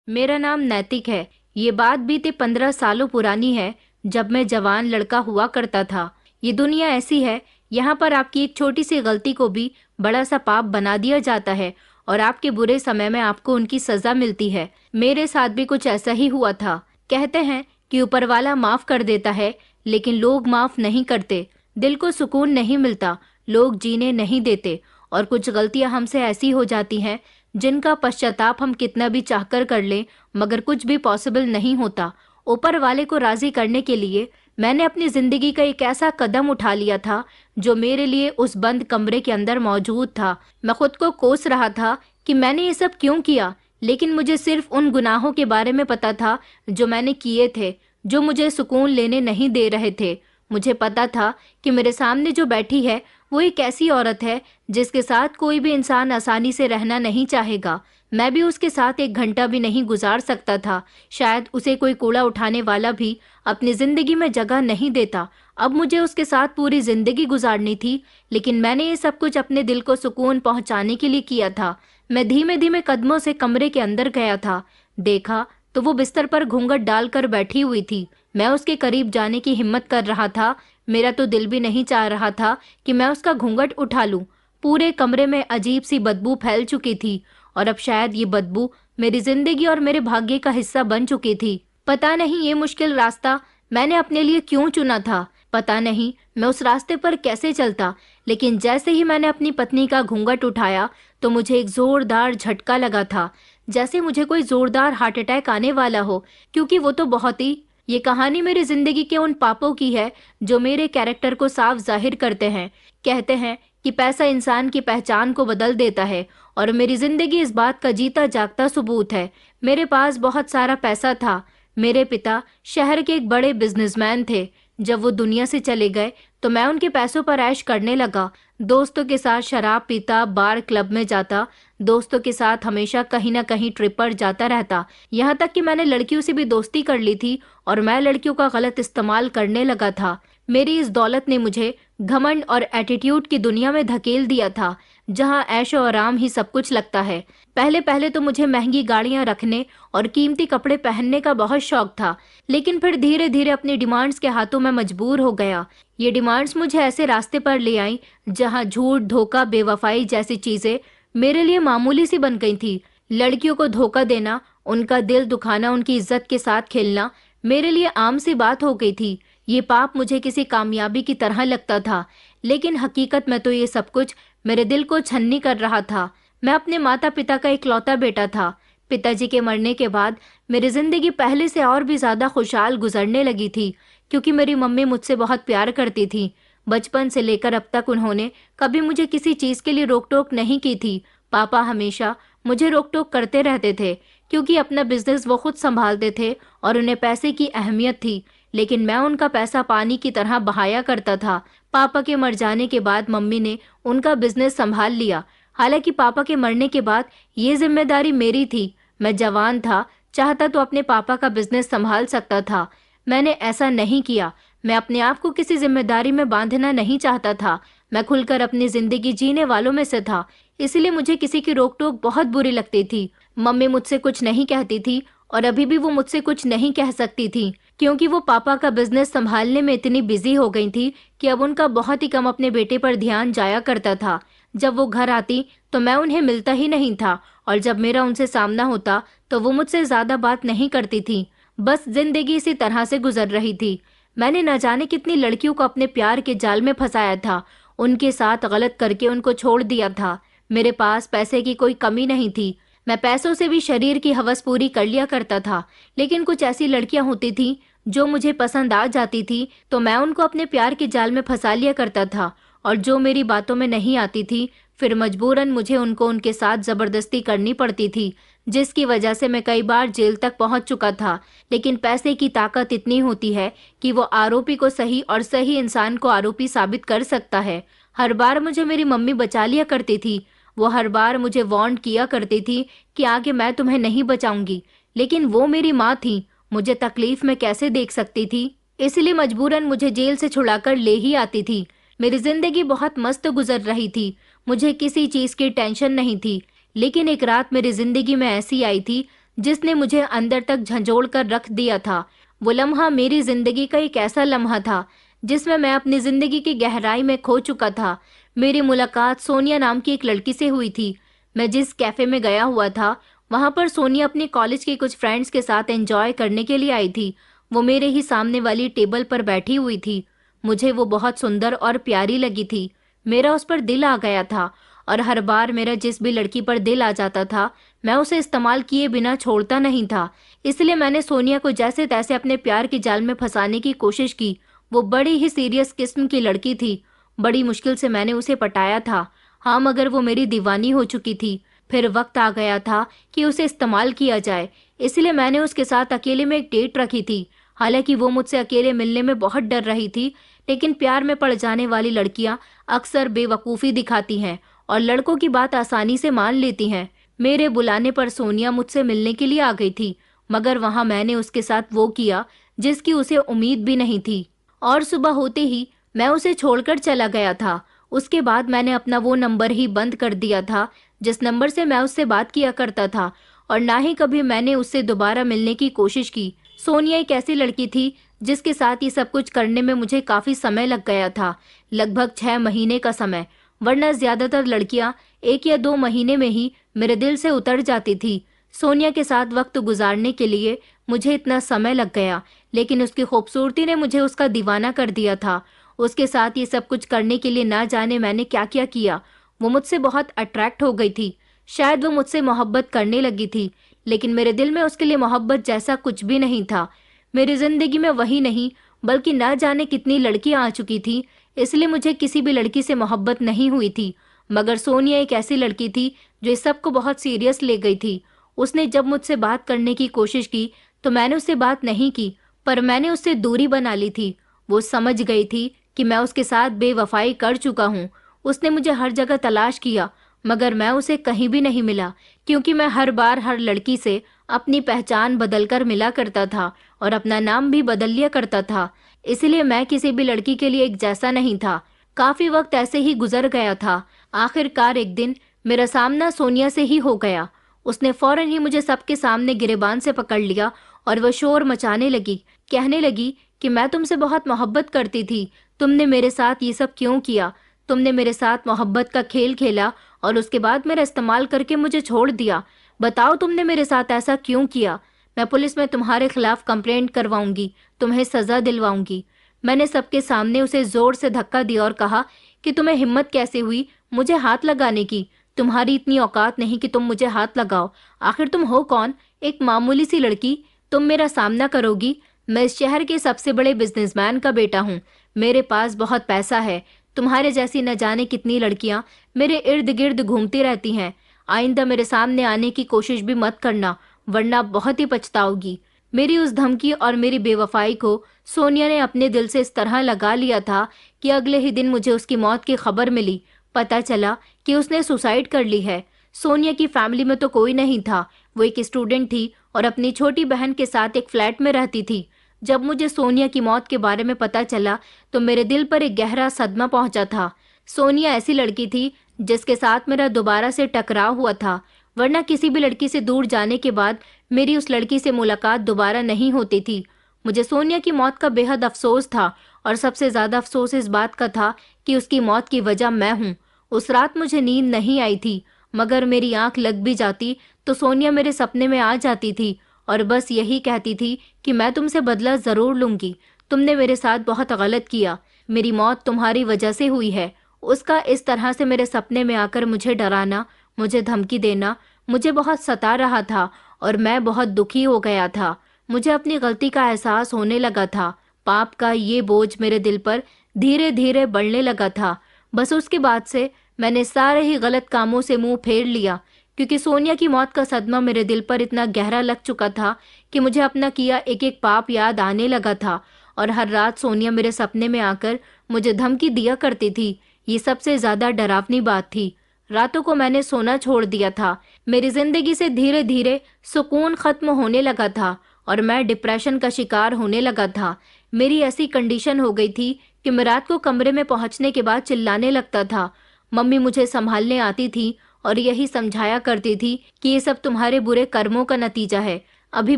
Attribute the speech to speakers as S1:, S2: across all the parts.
S1: मेरा नाम नैतिक है। ये बात बीते 15 सालों पुरानी है, जब मैं जवान लड़का हुआ करता था। ये दुनिया ऐसी है, यहाँ पर आपकी एक छोटी सी गलती को भी बड़ा सा पाप बना दिया जाता है और आपके बुरे समय में आपको उनकी सजा मिलती है। मेरे साथ भी कुछ ऐसा ही हुआ था। कहते हैं कि ऊपर वाला माफ कर देता है, लेकिन लोग माफ नहीं करते। दिल को सुकून नहीं मिलता, लोग जीने नहीं देते, और कुछ गलतियां हमसे ऐसी हो जाती हैं जिनका पश्चाताप हम कितना भी चाहकर कर लें, मगर कुछ भी पॉसिबल नहीं होता। ऊपर वाले को राजी करने के लिए मैंने अपनी जिंदगी का एक ऐसा कदम उठा लिया था जो मेरे लिए उस बंद कमरे के अंदर मौजूद था। मैं खुद को कोस रहा था कि मैंने ये सब क्यों किया, लेकिन मुझे सिर्फ उन गुनाहों के बारे में पता था जो मैंने किए थे, जो मुझे सुकून लेने नहीं दे रहे थे। मुझे पता था कि मेरे सामने जो बैठी है वो एक ऐसी औरत है जिसके साथ कोई भी इंसान आसानी से रहना नहीं चाहेगा। मैं भी उसके साथ एक घंटा भी नहीं गुजार सकता था। शायद उसे कोई कूड़ा उठाने वाला भी अपनी जिंदगी में जगह नहीं देता। अब मुझे उसके साथ पूरी जिंदगी गुजारनी थी, लेकिन मैंने ये सब कुछ अपने दिल को सुकून पहुंचाने के लिए किया था। मैं धीमे धीमे कदमों से कमरे के अंदर गया था। देखा तो वो बिस्तर पर घूंघट डालकर बैठी हुई थी। मैं उसके करीब जाने की हिम्मत कर रहा था। मेरा तो दिल भी नहीं चाह रहा था कि मैं उसका घूंघट उठा लूं। पूरे कमरे में अजीब सी बदबू फैल चुकी थी, और अब शायद ये बदबू मेरी जिंदगी और मेरे भाग्य का हिस्सा बन चुकी थी। पता नहीं ये मुश्किल रास्ता मैंने अपने लिए क्यों चुना था। पता नहीं मैं उस रास्ते पर कैसे चलता, लेकिन जैसे ही मैंने अपनी पत्नी का घूंघट उठाया तो मुझे एक जोरदार झटका लगा था, जैसे मुझे कोई जोरदार हार्ट अटैक आने वाला हो, क्योंकि वो तो बहुत ही ये कहानी मेरी जिंदगी के उन पापों की है जो मेरे कैरेक्टर को साफ जाहिर करते हैं। कहते हैं कि पैसा इंसान की पहचान को बदल देता है, और मेरी जिंदगी इस बात का जीता जागता सबूत है। मेरे पास बहुत सारा पैसा था। मेरे पिता शहर के एक बड़े बिजनेसमैन थे। जब वो दुनिया से चले गए तो मैं उनके पैसों पर ऐश करने लगा। दोस्तों के साथ शराब पीता, बार क्लब में जाता, दोस्तों के साथ हमेशा कहीं ना कहीं ट्रिप पर जाता रहता। यहाँ तक कि मैंने लड़कियों से भी दोस्ती कर ली थी और मैं लड़कियों का गलत इस्तेमाल करने लगा था। मेरी इस दौलत ने मुझे घमंड और एटीट्यूड की दुनिया में धकेल दिया था, जहाँ ऐशो आराम ही सब कुछ लगता है। पहले पहले तो मुझे महंगी गाड़ियां रखने और कीमती कपड़े पहनने का बहुत शौक था, लेकिन फिर धीरे धीरे अपनी डिमांड्स के हाथों में मजबूर हो गया। ये डिमांड्स मुझे ऐसे रास्ते पर ले आई जहाँ झूठ, धोखा, बेवफाई जैसी चीजें मेरे लिए मामूली सी बन गई थी। लड़कियों को धोखा देना, उनका दिल दुखाना, उनकी इज्जत के साथ खेलना मेरे लिए आम सी बात हो गई थी। ये पाप मुझे किसी कामयाबी की तरह लगता था, लेकिन हकीकत में तो ये सब कुछ मेरे दिल को छन्नी कर रहा था। मैं अपने माता पिता का इकलौता बेटा था। पिताजी के मरने के बाद मेरी जिंदगी पहले से और भी ज्यादा खुशहाल गुजरने लगी थी, क्योंकि मेरी मम्मी मुझसे बहुत प्यार करती थी। बचपन से लेकर अब तक उन्होंने कभी मुझे किसी चीज के लिए रोक टोक नहीं की थी। पापा हमेशा मुझे रोक टोक करते रहते थे, क्योंकि अपना बिजनेस वो खुद संभालते थे और उन्हें पैसे की अहमियत थी, लेकिन मैं उनका पैसा पानी की तरह बहाया करता था। पापा के मर जाने के बाद मम्मी ने उनका बिजनेस संभाल लिया। हालांकि पापा के मरने के बाद ये जिम्मेदारी मेरी थी। मैं जवान था, चाहता तो अपने पापा का बिजनेस संभाल सकता था। मैंने ऐसा नहीं किया। मैं अपने आप को किसी जिम्मेदारी में बांधना नहीं चाहता था। मैं खुलकर अपनी जिंदगी जीने वालों में से था, इसलिए मुझे किसी की रोक टोक बहुत बुरी लगती थी। मम्मी मुझसे कुछ नहीं कहती थी और अभी भी वो मुझसे कुछ नहीं कह सकती थी, क्योंकि वो पापा का बिजनेस संभालने में इतनी बिजी हो गई थी कि अब उनका बहुत ही कम अपने बेटे पर ध्यान जाया करता था। जब वो घर आती तो मैं उन्हें मिलता ही नहीं था, और जब मेरा उनसे सामना होता तो वो मुझसे ज्यादा बात नहीं करती थी। बस जिंदगी इसी तरह से गुजर रही थी। मैंने न जाने कितनी लड़कियों को अपने प्यार के जाल में फंसाया था, उनके साथ गलत करके उनको छोड़ दिया था। मेरे पास पैसे की कोई कमी नहीं थी। मैं पैसों से भी शरीर की हवस पूरी कर लिया करता था, लेकिन कुछ ऐसी लड़कियां होती थी जो मुझे पसंद आ जाती थी तो मैं उनको अपने प्यार के जाल में फंसा लिया करता था, और जो मेरी बातों में नहीं आती थी फिर मजबूरन मुझे उनको उनके साथ जबरदस्ती करनी पड़ती थी, जिसकी वजह से मैं कई बार जेल तक पहुंच चुका था। लेकिन पैसे की ताकत इतनी होती है कि वो आरोपी को सही और सही इंसान को आरोपी साबित कर सकता है। हर बार मुझे मेरी मम्मी बचा लिया करती थी। वो हर बार मुझे वार्न किया करती थी कि आगे मैं तुम्हें नहीं बचाऊंगी, लेकिन वो मेरी माँ थी, मुझे तकलीफ में कैसे देख सकती थी, इसलिए मजबूरन मुझे जेल से छुड़ाकर ले ही आती थी। मेरी जिंदगी बहुत मस्त गुजर रही थी, मुझे किसी चीज की टेंशन नहीं थी। लेकिन एक रात मेरी जिंदगी में ऐसी आई थी जिसने मुझे अंदर तक झंझोड़ कर रख दिया था। वो लम्हा मेरी जिंदगी का एक ऐसा लम्हा था जिसमें मैं अपनी जिंदगी की गहराई में खो चुका था। मेरी मुलाकात सोनिया नाम की एक लड़की से हुई थी। मैं जिस कैफे में गया हुआ था वहां पर सोनिया अपने कॉलेज के कुछ फ्रेंड्स के साथ एंजॉय करने के लिए आई थी। वो मेरे ही सामने वाली टेबल पर बैठी हुई थी। मुझे वो बहुत सुंदर और प्यारी लगी थी। मेरा उस पर दिल आ गया था और हर बार मेरा जिस भी लड़की पर दिल आ जाता था मैं उसे इस्तेमाल किए बिना छोड़ता नहीं था। इसलिए मैंने सोनिया को जैसे तैसे अपने प्यार की जाल में फंसाने की कोशिश की। वो बड़ी ही सीरियस किस्म की लड़की थी। बड़ी मुश्किल से मैंने उसे पटाया था। हाँ, मगर वो मेरी दीवानी हो चुकी थी। फिर वक्त आ गया था कि उसे इस्तेमाल किया जाए। इसलिए मैंने उसके साथ अकेले में एक डेट रखी थी। हालांकि वो मुझसे अकेले मिलने में बहुत डर रही थी, लेकिन प्यार में पड़ जाने वाली लड़कियां अक्सर बेवकूफ़ी दिखाती हैं और लड़कों की बात आसानी से मान लेती हैं। मेरे बुलाने पर सोनिया मुझसे मिलने के लिए आ गई थी, मगर वहां मैंने उसके साथ वो किया जिसकी उसे उम्मीद भी नहीं थी। और सुबह होते ही मैं उसे छोड़कर चला गया था। उसके बाद मैंने अपना वो नंबर ही बंद कर दिया था जिस नंबर से मैं उससे बात किया करता था, और ना ही कभी मैंने उससे दोबारा मिलने की कोशिश की। सोनिया एक ऐसी लड़की थी जिसके साथ ये सब कुछ करने में मुझे काफी समय लग गया था, लगभग 6 महीने का समय। वरना ज्यादातर लड़कियां 1 या 2 महीने में ही मेरे दिल से उतर जाती थी। सोनिया के साथ वक्त गुजारने के लिए मुझे इतना समय लग गया, लेकिन उसकी खूबसूरती ने मुझे उसका दीवाना कर दिया था। उसके साथ ये सब कुछ करने के लिए ना जाने मैंने क्या क्या किया। वो मुझसे बहुत अट्रैक्ट हो गई थी। शायद वो मुझसे मोहब्बत करने लगी थी, लेकिन मेरे दिल में उसके लिए मोहब्बत जैसा कुछ भी नहीं था। मेरी जिंदगी में वही नहीं बल्कि ना जाने कितनी लड़कियां आ चुकी थी, इसलिए मुझे किसी भी लड़की से मोहब्बत नहीं हुई थी। मगर सोनिया एक ऐसी लड़की थी जो इस सब को बहुत सीरियस ले गई थी। उसने जब मुझसे बात करने की कोशिश की तो मैंने उससे बात नहीं की, पर मैंने उससे दूरी बना ली थी। वो समझ गई थी कि मैं उसके साथ बेवफाई कर चुका हूँ। उसने मुझे हर जगह तलाश किया, मगर मैं उसे कहीं भी नहीं मिला, क्योंकि मैं हर बार हर लड़की से अपनी पहचान बदलकर मिला करता था और अपना नाम भी बदल लिया करता था। इसलिए मैं किसी भी लड़की के लिए एक जैसा नहीं था। काफी वक्त ऐसे ही गुजर गया था। आखिरकार एक दिन मेरा सामना सोनिया से ही हो गया। उसने फौरन ही मुझे सबके सामने गिरेबान से पकड़ लिया और वह शोर मचाने लगी, कहने लगी कि मैं तुमसे बहुत मोहब्बत करती थी। तुमने मेरे साथ ये सब क्यों किया? तुमने मेरे साथ मोहब्बत का खेल खेला और उसके बाद मेरा इस्तेमाल करके मुझे छोड़ दिया। बताओ तुमने मेरे साथ ऐसा क्यों किया? मैं पुलिस में तुम्हारे खिलाफ कंप्लेंट करवाऊंगी, तुम्हें सजा दिलवाऊंगी। मैंने सबके सामने उसे जोर से धक्का दिया और कहा कि तुम्हें हिम्मत कैसे हुई मुझे हाथ लगाने की? तुम्हारी इतनी औकात नहीं कि तुम मुझे हाथ लगाओ। आखिर तुम हो कौन? एक मामूली सी लड़की। तुम मेरा सामना करोगी? मैं इस शहर के सबसे बड़े बिजनेसमैन का बेटा हूँ। मेरे पास बहुत पैसा है। तुम्हारे जैसी न जाने कितनी लड़कियां मेरे इर्द गिर्द घूमती रहती हैं। आइंदा मेरे सामने आने की कोशिश भी मत करना, वरना बहुत ही पछताओगी। मेरी उस धमकी और मेरी बेवफाई को सोनिया ने अपने दिल से इस तरह लगा लिया था कि अगले ही दिन मुझे उसकी मौत की खबर मिली। पता चला कि उसने सुसाइड कर ली है। सोनिया की फैमिली में तो कोई नहीं था। वो एक स्टूडेंट थी और अपनी छोटी बहन के साथ एक फ्लैट में रहती थी। जब मुझे सोनिया की मौत के बारे में पता चला तो मेरे दिल पर एक गहरा सदमा पहुंचा था। सोनिया ऐसी लड़की थी जिसके साथ मेरा दोबारा से टकराव हुआ था, वरना किसी भी लड़की से दूर जाने के बाद मेरी उस लड़की से मुलाकात दोबारा नहीं होती थी। मुझे सोनिया की मौत का बेहद अफसोस था और सबसे ज्यादा अफसोस इस बात का था कि उसकी मौत की वजह मैं हूँ। उस रात मुझे नींद नहीं आई थी, मगर मेरी आंख लग भी जाती तो सोनिया मेरे सपने में आ जाती थी और बस यही कहती थी कि मैं तुमसे बदला जरूर लूंगी। तुमने मेरे साथ बहुत गलत किया। मेरी मौत तुम्हारी वजह से हुई है। उसका इस तरह से मेरे सपने में आकर मुझे डराना, मुझे धमकी देना मुझे बहुत सता रहा था और मैं बहुत दुखी हो गया था। मुझे अपनी गलती का एहसास होने लगा था। पाप का ये बोझ मेरे दिल पर धीरे धीरे बढ़ने लगा था। बस उसके बाद से मैंने सारे ही गलत कामों से मुंह फेर लिया, क्योंकि सोनिया की मौत का सदमा मेरे दिल पर इतना गहरा लग चुका था कि मुझे अपना किया एक एक पाप याद आने लगा था। और हर रात सोनिया मेरे सपने में आकर मुझे धमकी दिया करती थी। ये सबसे ज्यादा डरावनी बात थी। रातों को मैंने सोना छोड़ दिया था। मेरी जिंदगी से धीरे धीरे सुकून खत्म होने लगा था और मैं डिप्रेशन का शिकार होने लगा था। मेरी ऐसी कंडीशन हो गई थी कि मैं रात को कमरे में पहुंचने के बाद चिल्लाने लगता था। मम्मी मुझे संभालने आती थी और यही समझाया करती थी कि ये सब तुम्हारे बुरे कर्मों का नतीजा है। अभी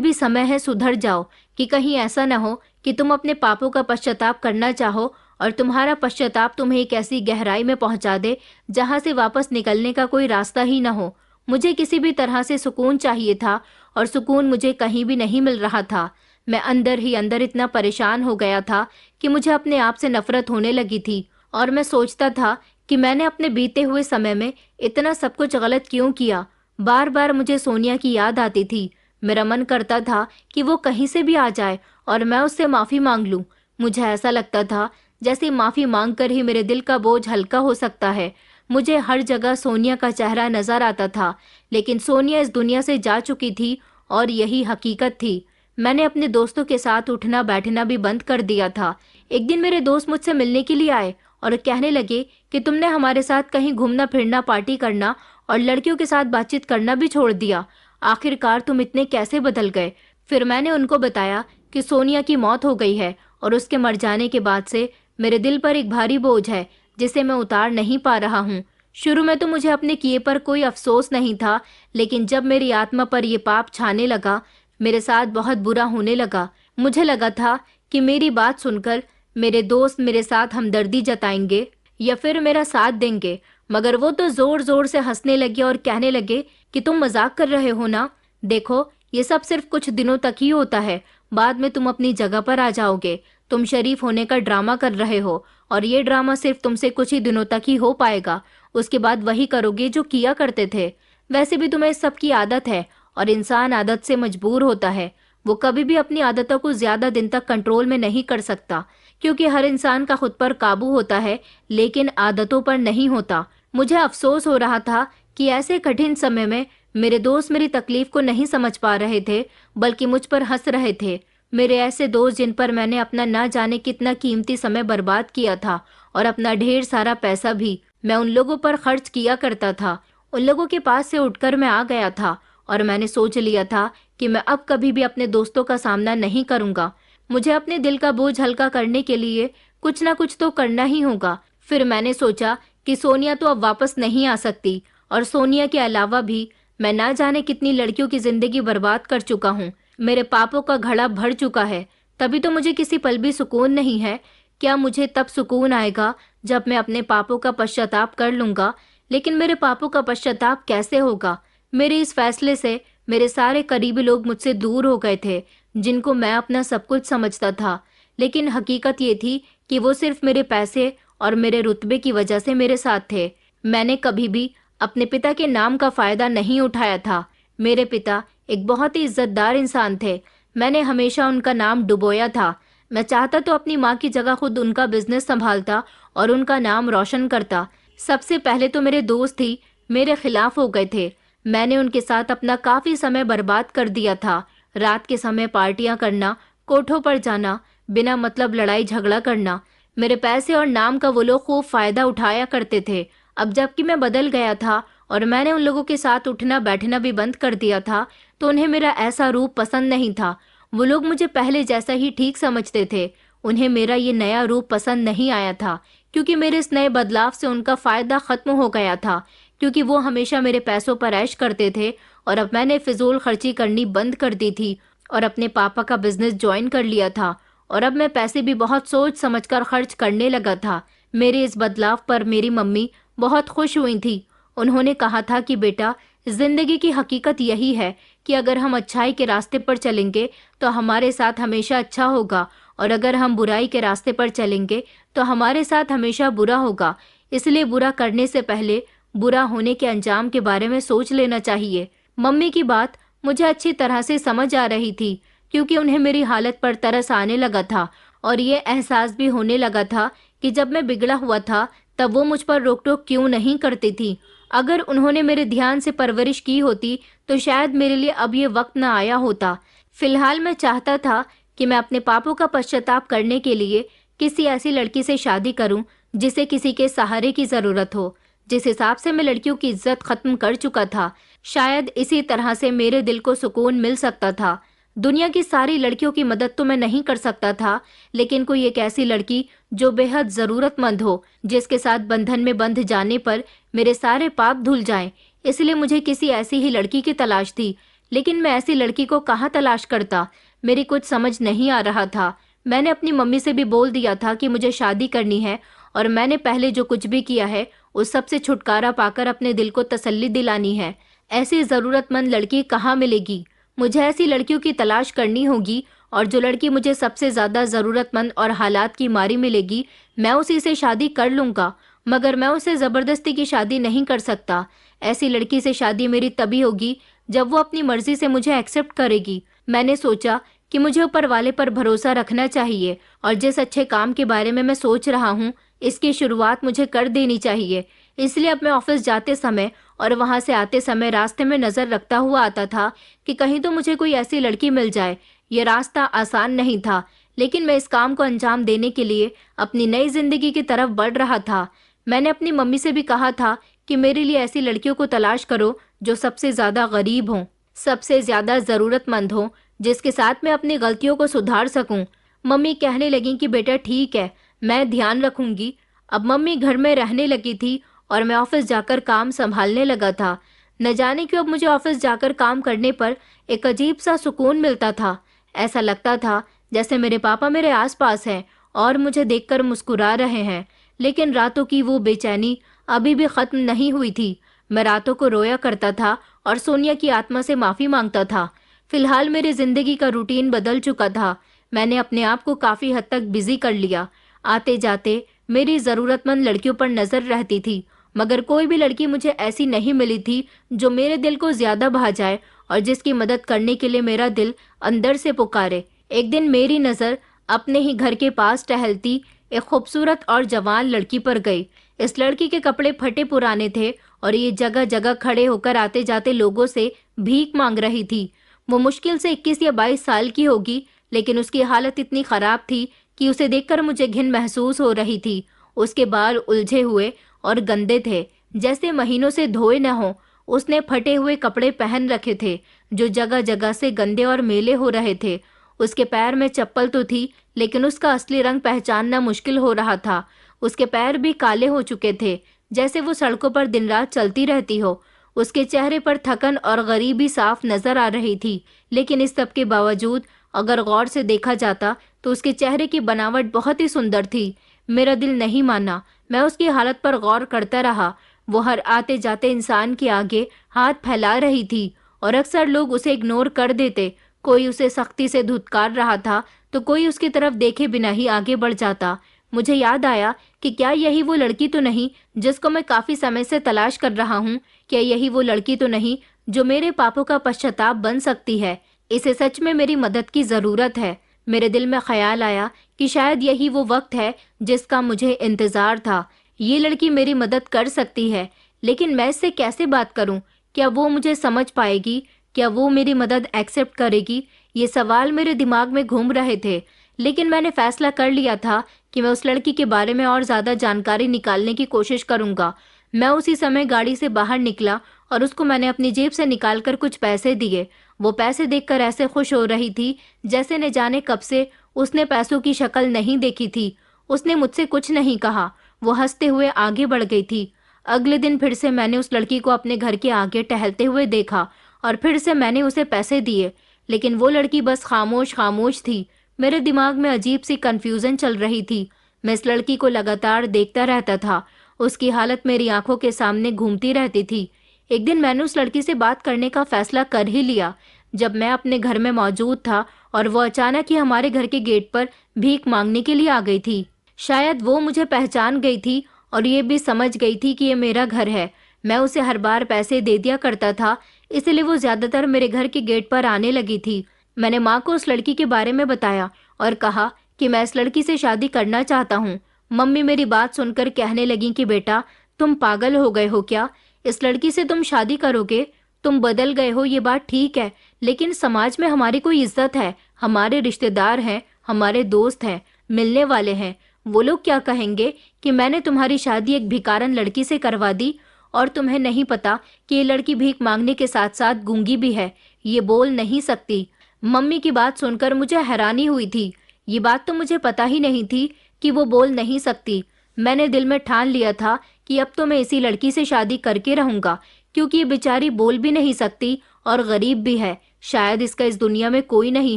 S1: भी समय है, सुधर जाओ, कि कहीं ऐसा न हो कि तुम अपने पापों का पश्चाताप करना चाहो और तुम्हारा पश्चाताप तुम्हें एक ऐसी गहराई में पहुंचा दे जहां से वापस निकलने का कोई रास्ता ही न हो। मुझे किसी भी तरह से सुकून चाहिए था और सुकून मुझे कहीं भी नहीं मिल रहा था। मैं अंदर ही अंदर इतना परेशान हो गया था कि मुझे अपने आप से नफरत होने लगी थी और मैं सोचता था कि मैंने अपने बीते हुए समय में इतना सब कुछ गलत क्यों किया। बार बार मुझे सोनिया की याद आती थी। मेरा मन करता था कि वो कहीं से भी आ जाए और मैं उससे माफी मांग लूं। मुझे ऐसा लगता था जैसे माफी मांगकर ही मेरे दिल का बोझ हल्का हो सकता है। मुझे हर जगह सोनिया का चेहरा नजर आता था, लेकिन सोनिया इस दुनिया से जा चुकी थी और यही हकीकत थी। मैंने अपने दोस्तों के साथ उठना बैठना भी बंद कर दिया था। एक दिन मेरे दोस्त मुझसे मिलने के लिए आए और कहने लगे कि तुमने हमारे साथ कहीं घूमना फिरना, पार्टी करना और लड़कियों के साथ बातचीत करना भी छोड़ दिया। आखिरकार तुम इतने कैसे बदल गए? फिर मैंने उनको बताया कि सोनिया की मौत हो गई है और उसके मर जाने के बाद से मेरे दिल पर एक भारी बोझ है जिसे मैं उतार नहीं पा रहा हूँ। शुरू में तो मुझे अपने किए पर कोई अफसोस नहीं था, लेकिन जब मेरी आत्मा पर यह पाप छाने लगा, मेरे साथ बहुत बुरा होने लगा। मुझे लगा था कि मेरी बात सुनकर मेरे दोस्त मेरे साथ हमदर्दी जताएंगे या फिर मेरा साथ देंगे, मगर वो तो जोर जोर से हंसने लगे और कहने लगे कि तुम मजाक कर रहे हो ना, देखो ये सब सिर्फ कुछ दिनों तक ही होता है, बाद में तुम अपनी जगह पर आ जाओगे। तुम शरीफ होने का ड्रामा कर रहे हो और ये ड्रामा सिर्फ तुमसे कुछ ही दिनों तक ही हो पाएगा, उसके बाद वही करोगे जो किया करते थे। वैसे भी तुम्हें इस सब की आदत है और इंसान आदत से मजबूर होता है। वो कभी भी अपनी आदतों को ज्यादा दिन तक कंट्रोल में नहीं कर सकता, क्योंकि हर इंसान का खुद पर काबू होता है लेकिन आदतों पर नहीं होता। मुझे अफसोस हो रहा था कि ऐसे कठिन समय में मेरे दोस्त मेरी तकलीफ को नहीं समझ पा रहे थे, बल्कि मुझ पर हंस रहे थे। मेरे ऐसे दोस्त जिन पर मैंने अपना ना जाने कितना कीमती समय बर्बाद किया था और अपना ढेर सारा पैसा भी मैं उन लोगों पर खर्च किया करता था, उन लोगों के पास से उठकर मैं आ गया था और मैंने सोच लिया था कि मैं अब कभी भी अपने दोस्तों का सामना नहीं करूंगा। मुझे अपने दिल का बोझ हल्का करने के लिए कुछ ना कुछ तो करना ही होगा। फिर मैंने सोचा कि सोनिया तो अब वापस नहीं आ सकती और सोनिया के अलावा भी मैं ना जाने कितनी लड़कियों की जिंदगी बर्बाद कर चुका हूँ। मेरे पापों का घड़ा भर चुका है, तभी तो मुझे किसी पल भी सुकून नहीं है। क्या मुझे तब सुकून आएगा जब मैं अपने पापों का पश्चाताप कर लूंगा? लेकिन मेरे पापों का पश्चाताप कैसे होगा? मेरे इस फैसले से मेरे सारे करीबी लोग मुझसे दूर हो गए थे, जिनको मैं अपना सब कुछ समझता था। लेकिन हकीकत ये थी कि वो सिर्फ मेरे पैसे और मेरे रुतबे की वजह से मेरे साथ थे। मैंने कभी भी अपने पिता के नाम का फायदा नहीं उठाया था। मेरे पिता एक बहुत ही इज्जतदार इंसान थे। मैंने हमेशा उनका नाम डुबोया था। मैं चाहता तो अपनी माँ की जगह खुद उनका बिजनेस संभालता और उनका नाम रोशन करता। सबसे पहले तो मेरे दोस्त ही मेरे खिलाफ हो गए थे। मैंने उनके साथ अपना काफी समय बर्बाद कर दिया था। रात के समय पार्टियां करना, कोठों पर जाना, बिना मतलब लड़ाई झगड़ा करना। मेरे पैसे और नाम का वो लोग खूब फायदा उठाया करते थे। अब जबकि मैं बदल गया था और मैंने उन लोगों के साथ उठना बैठना भी बंद कर दिया था, तो उन्हें मेरा ऐसा रूप पसंद नहीं था। वो लोग मुझे पहले जैसा ही ठीक समझते थे। उन्हें मेरा ये नया रूप पसंद नहीं आया था, क्योंकि मेरे इस नए बदलाव से उनका फायदा खत्म हो गया था। क्योंकि वो हमेशा मेरे पैसों पर ऐश करते थे और अब मैंने फिजूल खर्ची करनी बंद कर दी थी और अपने पापा का बिजनेस ज्वाइन कर लिया था और अब मैं पैसे भी बहुत सोच समझकर खर्च करने लगा था। मेरे इस बदलाव पर मेरी मम्मी बहुत खुश हुई थी। उन्होंने कहा था कि बेटा, जिंदगी की हकीकत यही है कि अगर हम अच्छाई के रास्ते पर चलेंगे तो हमारे साथ हमेशा अच्छा होगा, और अगर हम बुराई के रास्ते पर चलेंगे तो हमारे साथ हमेशा बुरा होगा। इसलिए बुरा करने से पहले बुरा होने के अंजाम के बारे में सोच लेना चाहिए। मम्मी की बात मुझे अच्छी तरह से समझ आ रही थी, क्योंकि उन्हें मेरी हालत पर तरस आने लगा था और ये एहसास भी होने लगा था कि जब मैं बिगड़ा हुआ था तब वो मुझ पर रोक टोक क्यों नहीं करती थी। अगर उन्होंने मेरे ध्यान से परवरिश की होती तो शायद मेरे लिए अब ये वक्त न आया होता। फिलहाल मैं चाहता था कि मैं अपने पापों का पश्चाताप करने के लिए किसी ऐसी लड़की से शादी करूं जिसे किसी के सहारे की जरूरत हो। जिस हिसाब से मैं लड़कियों की इज्जत खत्म कर चुका था, शायद इसी तरह से मेरे दिल को सुकून मिल सकता था। दुनिया की सारी लड़कियों की मदद तो मैं नहीं कर सकता था, लेकिन कोई एक ऐसी लड़की जो बेहद जरूरतमंद हो, जिसके साथ बंधन में बंध जाने पर मेरे सारे पाप धुल जाएं। इसलिए मुझे किसी ऐसी ही लड़की की तलाश थी। लेकिन मैं ऐसी लड़की को कहाँ तलाश करता, मेरी कुछ समझ नहीं आ रहा था। मैंने अपनी मम्मी से भी बोल दिया था कि मुझे शादी करनी है, और मैंने पहले जो कुछ भी किया है उस सब से छुटकारा पाकर अपने दिल को तसल्ली दिलानी है। ऐसी ज़रूरतमंद लड़की कहाँ मिलेगी? मुझे ऐसी लड़कियों की तलाश करनी होगी, और जो लड़की मुझे सबसे ज़्यादा ज़रूरतमंद और हालात की मारी मिलेगी, मैं उसी से शादी कर लूँगा। मगर मैं उसे ज़बरदस्ती की शादी नहीं कर सकता। ऐसी लड़की से शादी मेरी तभी होगी जब वो अपनी मर्जी से मुझे एक्सेप्ट करेगी। मैंने सोचा कि मुझे ऊपर वाले पर भरोसा रखना चाहिए, और जिस अच्छे काम के बारे में मैं सोच रहा हूँ इसकी शुरुआत मुझे कर देनी चाहिए। इसलिए अब मैं ऑफिस जाते समय और वहां से आते समय रास्ते में नजर रखता हुआ आता था कि कहीं तो मुझे कोई ऐसी लड़की मिल जाए। ये रास्ता आसान नहीं था, लेकिन मैं इस काम को अंजाम देने के लिए अपनी नई जिंदगी की तरफ बढ़ रहा था। मैंने अपनी मम्मी से भी कहा था कि मेरे लिए ऐसी लड़कियों को तलाश करो जो सबसे ज्यादा गरीब हों, सबसे ज्यादा जरूरतमंद हों, जिसके साथ मैं अपनी गलतियों को सुधार सकूं। मम्मी कहने लगी कि बेटा ठीक है, मैं ध्यान रखूंगी। अब मम्मी घर में रहने लगी थी और मैं ऑफिस जाकर काम संभालने लगा था। न जाने क्यों अब मुझे ऑफिस जाकर काम करने पर एक अजीब सा सुकून मिलता था। ऐसा लगता था जैसे मेरे पापा मेरे आसपास हैं और मुझे देखकर मुस्कुरा रहे हैं। लेकिन रातों की वो बेचैनी अभी भी खत्म नहीं हुई थी। मैं रातों को रोया करता था और सोनिया की आत्मा से माफी मांगता था। फिलहाल मेरी जिंदगी का रूटीन बदल चुका था। मैंने अपने आप को काफी हद तक बिजी कर लिया। आते जाते मेरी जरूरतमंद लड़कियों पर नजर रहती थी, मगर कोई भी लड़की मुझे ऐसी नहीं मिली थी जो मेरे दिल को ज्यादा भा जाए और जिसकी मदद करने के लिए मेरा दिल अंदर से पुकारे। एक दिन मेरी नजर अपने ही घर के पास टहलती एक खूबसूरत और जवान लड़की पर गई। इस लड़की के कपड़े फटे पुराने थे और ये जगह जगह खड़े होकर आते जाते लोगों से भीख मांग रही थी। वो मुश्किल से 21 या 22 साल की होगी, लेकिन उसकी हालत इतनी खराब थी कि उसे देखकर मुझे घिन महसूस हो रही थी। उसके बाल उलझे हुए और गंदे थे, जैसे महीनों से धोए न हो। उसने फटे हुए कपड़े पहन रखे थे जो जगह जगह से गंदे और मैले हो रहे थे। उसके पैर में चप्पल तो थी, लेकिन उसका असली रंग पहचानना मुश्किल हो रहा था। उसके पैर भी काले हो चुके थे, जैसे वो सड़कों पर दिन रात चलती रहती हो। उसके चेहरे पर थकन और गरीबी साफ नजर आ रही थी, लेकिन इस सब के बावजूद अगर गौर से देखा जाता तो उसके चेहरे की बनावट बहुत ही सुंदर थी। मेरा दिल नहीं माना। मैं उसकी हालत पर गौर करता रहा। वो हर आते जाते इंसान के आगे हाथ फैला रही थी और अक्सर लोग उसे इग्नोर कर देते। कोई उसे सख्ती से धुतकार रहा था तो कोई उसकी तरफ देखे बिना ही आगे बढ़ जाता। मुझे याद आया कि क्या यही वो लड़की तो नहीं जिसको मैं काफी समय से तलाश कर रहा हूँ? क्या यही वो लड़की तो नहीं जो मेरे पापों का पश्चाताप बन सकती है? इसे सच में मेरी मदद की जरूरत है। मेरे दिल में ख्याल आया कि शायद यही वो वक्त है जिसका मुझे इंतजार था। ये लड़की मेरी मदद कर सकती है, लेकिन मैं इससे कैसे बात करूं? क्या वो मुझे समझ पाएगी? क्या वो मेरी मदद एक्सेप्ट करेगी? ये सवाल मेरे दिमाग में घूम रहे थे, लेकिन मैंने फैसला कर लिया था कि मैं उस लड़की के बारे में और ज्यादा जानकारी निकालने की कोशिश करूंगा। मैं उसी समय गाड़ी से बाहर निकला और उसको मैंने अपनी जेब से निकालकर कुछ पैसे दिए। वो पैसे देखकर ऐसे खुश हो रही थी जैसे न जाने कब से उसने पैसों की शक्ल नहीं देखी थी। उसने मुझसे कुछ नहीं कहा, वो हंसते हुए आगे बढ़ गई थी। अगले दिन फिर से मैंने उस लड़की को अपने घर के आगे टहलते हुए देखा और फिर से मैंने उसे पैसे दिए, लेकिन वो लड़की बस खामोश खामोश थी। मेरे दिमाग में अजीब सी कंफ्यूजन चल रही थी। मैं इस लड़की को लगातार देखता रहता था। उसकी हालत मेरी आंखों के सामने घूमती रहती थी। एक दिन मैंने उस लड़की से बात करने का फैसला कर ही लिया। जब मैं अपने घर में मौजूद था और वो अचानक ही हमारे घर के गेट पर भीख मांगने के लिए आ गई थी। शायद वो मुझे पहचान गई थी और ये भी समझ गई थी कि ये मेरा घर है। मैं उसे हर बार पैसे दे दिया करता था, इसलिए वो ज्यादातर मेरे घर के गेट पर आने लगी थी। मैंने माँ को उस लड़की के बारे में बताया और कहा कि मैं इस लड़की से शादी करना चाहता हूँ। मम्मी मेरी बात सुनकर कहने लगी कि बेटा, तुम पागल हो गए हो क्या? इस लड़की से तुम शादी करोगे? तुम बदल गए हो, ये बात ठीक है, लेकिन समाज में हमारी कोई इज्जत है। हमारे रिश्तेदार हैं, हमारे दोस्त हैं, मिलने वाले हैं। वो लोग क्या कहेंगे कि मैंने तुम्हारी शादी एक भिखारन लड़की से करवा दी? और तुम्हें नहीं पता कि ये लड़की भीख मांगने के साथ साथ गूंगी भी है, ये बोल नहीं सकती। मम्मी की बात सुनकर मुझे हैरानी हुई थी। ये बात तो मुझे पता ही नहीं थी कि वो बोल नहीं सकती। मैंने दिल में ठान लिया था कि अब तो मैं इसी लड़की से शादी करके रहूंगा, क्योंकि ये बेचारी बोल भी नहीं सकती और गरीब भी है। शायद इसका इस दुनिया में कोई नहीं